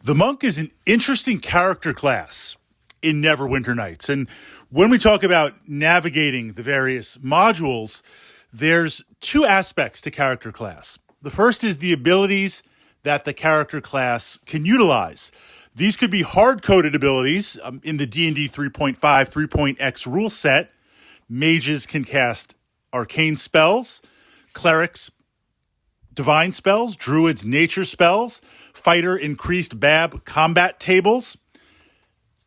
The monk is an interesting character class in Neverwinter Nights. And when we talk about navigating the various modules, there's two aspects to character class. The first is the abilities that the character class can utilize. These could be hard-coded abilities in the D&D 3.5, 3.x rule set. Mages can cast arcane spells, clerics divine spells, druids nature spells, fighter increased BAB combat tables.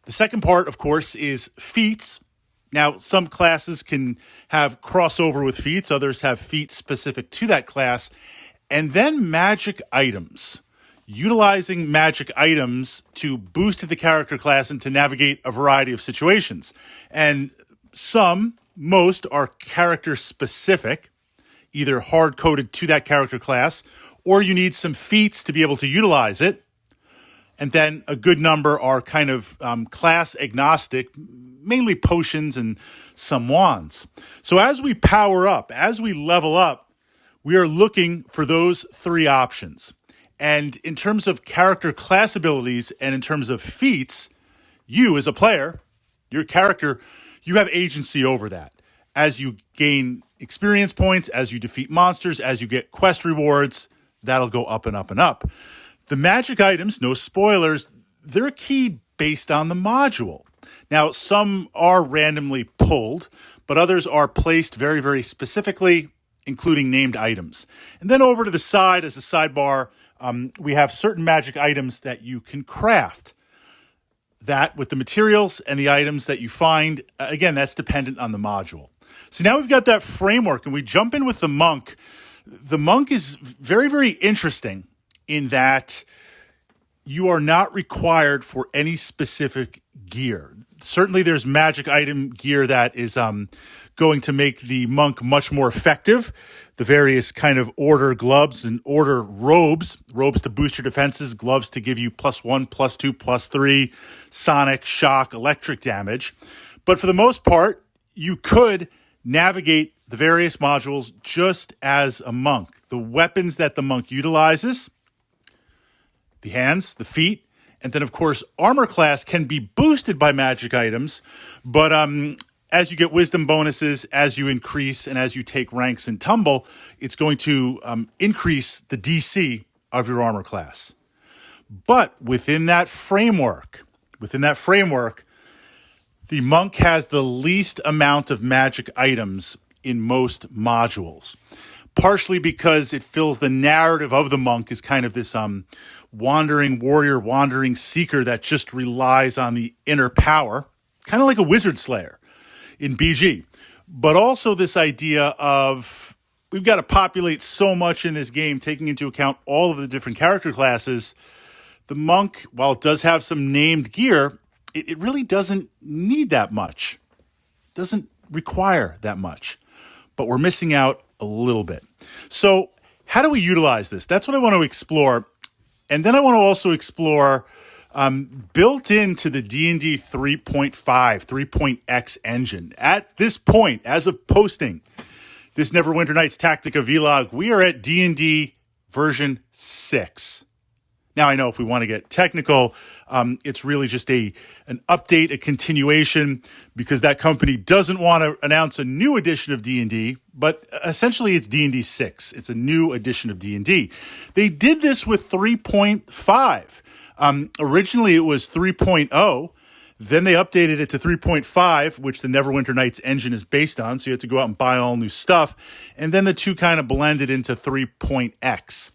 The second part, of course, is feats. Now, some classes can have crossover with feats. Others have feats specific to that class. And then magic items. Utilizing magic items to boost the character class and to navigate a variety of situations. And most are character specific, either hard-coded to that character class, or you need some feats to be able to utilize it. And then a good number are kind of class agnostic, mainly potions and some wands. So as we power up, as we level up, we are looking for those three options. And in terms of character class abilities and in terms of feats, you as a player, your character, you have agency over that. As you gain experience points, as you defeat monsters, as you get quest rewards, that'll go up and up and up. The magic items, no spoilers, they're keyed based on the module. Now, some are randomly pulled, but others are placed very, very specifically, including named items. And then over to the side, as a sidebar, we have certain magic items that you can craft. That with the materials and the items that you find, again, that's dependent on the module. So now we've got that framework and we jump in with the monk. The monk is very, very interesting in that you are not required for any specific gear. Certainly there's magic item gear that is going to make the monk much more effective. The various kind of order gloves and order robes to boost your defenses, gloves to give you +1, +2, +3, sonic, shock, electric damage. But for the most part, you could navigate the various modules just as a monk. The weapons that the monk utilizes, the hands, the feet, and then, of course, armor class can be boosted by magic items, but as you get wisdom bonuses, as you increase and as you take ranks and tumble, it's going to increase the DC of your armor class. But within that framework, the monk has the least amount of magic items in most modules, partially because it fills the narrative of the monk as kind of this wandering warrior, wandering seeker that just relies on the inner power, kind of like a wizard slayer in BG. But also this idea of we've got to populate so much in this game, taking into account all of the different character classes. The monk, while it does have some named gear, it really doesn't need that much. It doesn't require that much. But we're missing out a little bit. So how do we utilize this? That's what I want to explore. And then I want to also explore built into the D&D 3.5, 3.x engine. At this point, as of posting this Neverwinter Nights Tactica vlog, we are at D&D version 6. Now, I know if we want to get technical, it's really just an update, a continuation, because that company doesn't want to announce a new edition of D&D, but essentially it's D&D 6. It's a new edition of D&D. They did this with 3.5. Originally, it was 3.0. Then they updated it to 3.5, which the Neverwinter Nights engine is based on, so you have to go out and buy all new stuff. And then the two kind of blended into 3.x.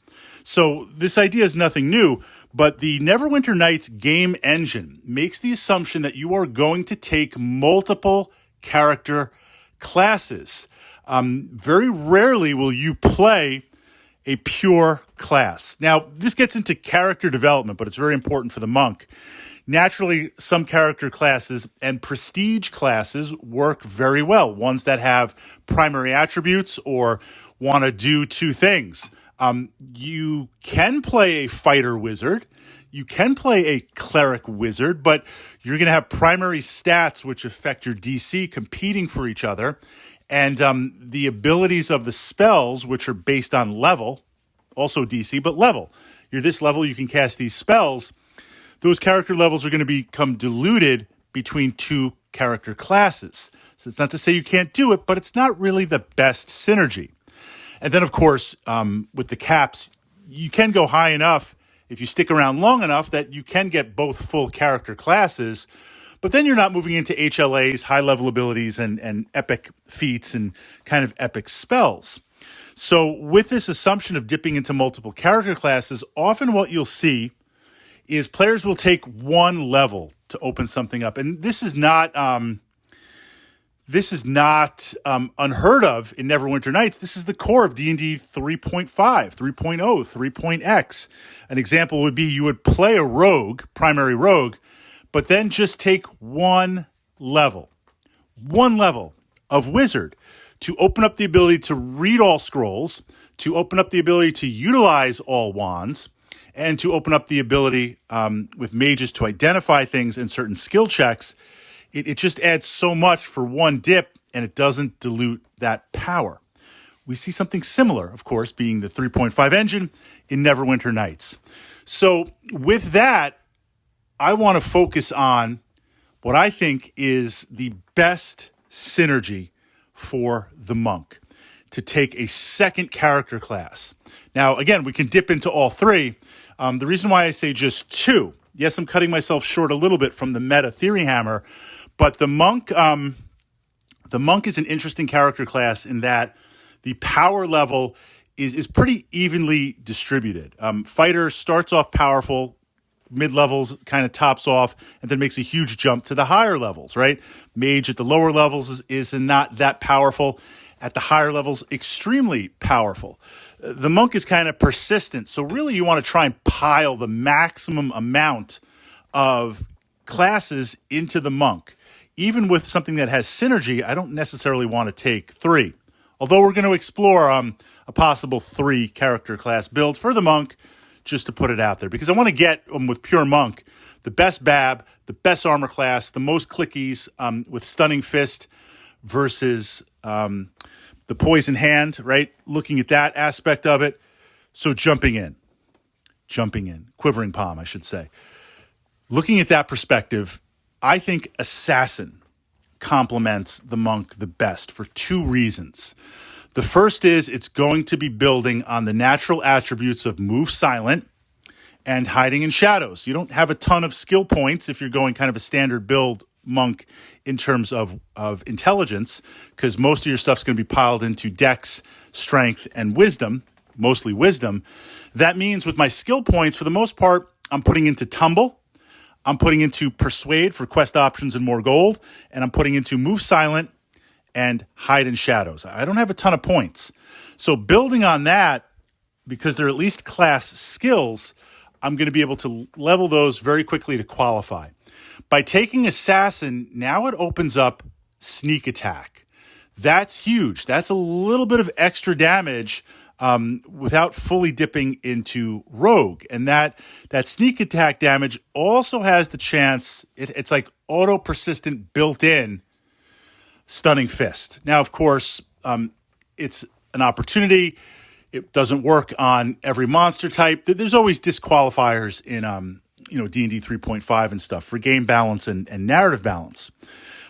So this idea is nothing new, but the Neverwinter Nights game engine makes the assumption that you are going to take multiple character classes. Very rarely will you play a pure class. Now, this gets into character development, but it's very important for the monk. Naturally, some character classes and prestige classes work very well. Ones that have primary attributes or want to do two things. You can play a fighter wizard. You can play a cleric wizard, but you're going to have primary stats which affect your DC competing for each other. And the abilities of the spells, which are based on level, also DC, but level. You're this level, you can cast these spells. those character levels are going to become diluted between two character classes. So it's not to say you can't do it, but it's not really the best synergy. And then, of course, with the caps, you can go high enough if you stick around long enough that you can get both full character classes, but then you're not moving into HLAs, high-level abilities, and epic feats and kind of epic spells. So with this assumption of dipping into multiple character classes, often what you'll see is players will take one level to open something up. And this is not unheard of in Neverwinter Nights. This is the core of D&D 3.5, 3.0, 3.x. An example would be you would play a rogue, primary rogue, but then just take one level of wizard to open up the ability to read all scrolls, to open up the ability to utilize all wands, and to open up the ability with mages to identify things in certain skill checks. It just adds so much for one dip, and it doesn't dilute that power. We see something similar, of course, being the 3.5 engine in Neverwinter Nights. So with that, I want to focus on what I think is the best synergy for the monk, to take a second character class. Now, again, we can dip into all three. The reason why I say just two, yes, I'm cutting myself short a little bit from the meta theory hammer, but the monk is an interesting character class in that the power level is pretty evenly distributed. Fighter starts off powerful, mid-levels kind of tops off, and then makes a huge jump to the higher levels, right? Mage at the lower levels is not that powerful. At the higher levels, extremely powerful. The monk is kind of persistent, so really you want to try and pile the maximum amount of classes into the monk. Even with something that has synergy, I don't necessarily want to take three. Although we're going to explore a possible 3 character class build for the monk, just to put it out there. Because I want to get, with pure monk, the best Bab, the best armor class, the most clickies with Stunning Fist versus the Poison Hand, right? Looking at that aspect of it. So jumping in. Quivering Palm, I should say. Looking at that perspective, I think Assassin complements the monk the best for 2 reasons. The first is it's going to be building on the natural attributes of Move Silent and Hiding in Shadows. You don't have a ton of skill points if you're going kind of a standard build monk in terms of intelligence, because most of your stuff's going to be piled into Dex, Strength, and Wisdom, mostly Wisdom. That means with my skill points, for the most part, I'm putting into Tumble, I'm putting into Persuade for quest options and more gold, and I'm putting into Move Silent and Hide in Shadows. I don't have a ton of points. So building on that, because they're at least class skills, I'm going to be able to level those very quickly to qualify. By taking Assassin, now it opens up Sneak Attack. That's huge. That's a little bit of extra damage without fully dipping into Rogue. And that Sneak Attack damage also has the chance, it's like auto-persistent built-in Stunning Fist. Now, of course, it's an opportunity. It doesn't work on every monster type. There's always disqualifiers in D&D 3.5 and stuff for game balance and narrative balance.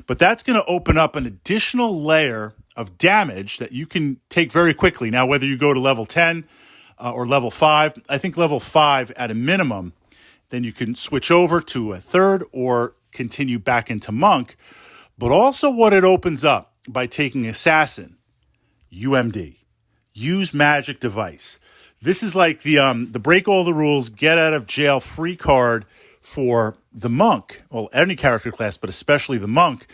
But that's going to open up an additional layer of damage that you can take very quickly. Now, whether you go to level 10 or level 5, I think level 5 at a minimum, then you can switch over to a third or continue back into monk. But also what it opens up by taking Assassin, UMD, Use Magic Device. This is like the break all the rules, get out of jail free card for the monk. Well, any character class, but especially the monk,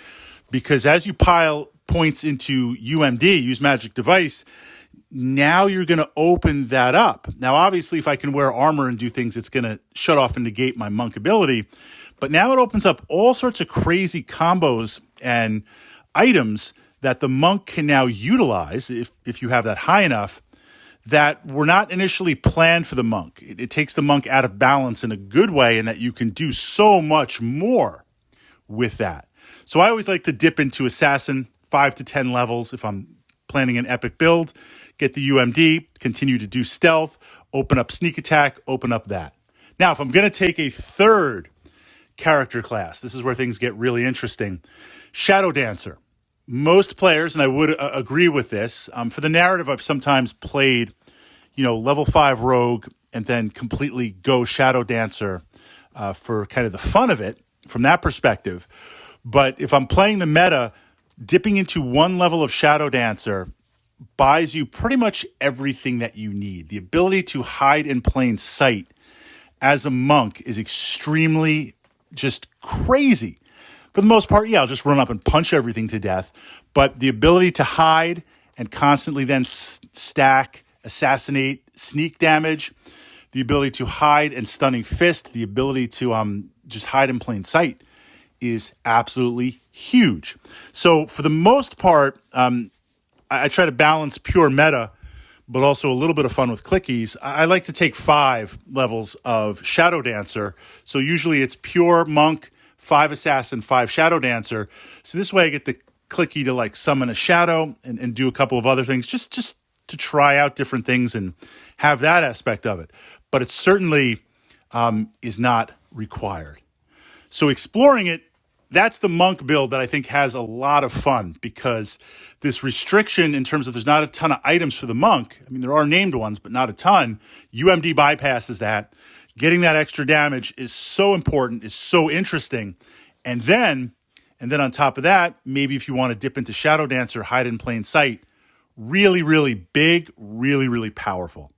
because as you pile points into UMD, Use Magic Device, now you're going to open that up. Now, obviously, if I can wear armor and do things, it's going to shut off and negate my monk ability. But now it opens up all sorts of crazy combos and items that the monk can now utilize, if you have that high enough, that were not initially planned for the monk. It takes the monk out of balance in a good way, and that you can do so much more with that. So I always like to dip into Assassin 5 to 10 levels if I'm planning an epic build, get the UMD, continue to do stealth, open up Sneak Attack, open up that. Now, if I'm going to take a third character class, this is where things get really interesting. Shadow Dancer. Most players, and I would agree with this, for the narrative, I've sometimes played, level 5 Rogue and then completely go Shadow Dancer for kind of the fun of it from that perspective. But if I'm playing the meta, dipping into one level of Shadow Dancer buys you pretty much everything that you need. The ability to hide in plain sight as a monk is extremely just crazy. For the most part, I'll just run up and punch everything to death. But the ability to hide and constantly then stack, assassinate, sneak damage, the ability to hide and stunning fist, the ability to just hide in plain sight is absolutely huge. So for the most part, I try to balance pure meta, but also a little bit of fun with clickies. I like to take 5 levels of Shadow Dancer. So usually it's pure monk, 5 assassin, 5 Shadow Dancer. So this way I get the clicky to like summon a shadow and do a couple of other things just to try out different things and have that aspect of it. But it certainly is not required. So exploring it, that's the monk build that I think has a lot of fun, because this restriction in terms of there's not a ton of items for the monk. I mean, there are named ones, but not a ton. UMD bypasses that. Getting that extra damage is so important, is so interesting. And then on top of that, maybe if you want to dip into Shadow Dancer, hide in plain sight, really, really big, really, really powerful.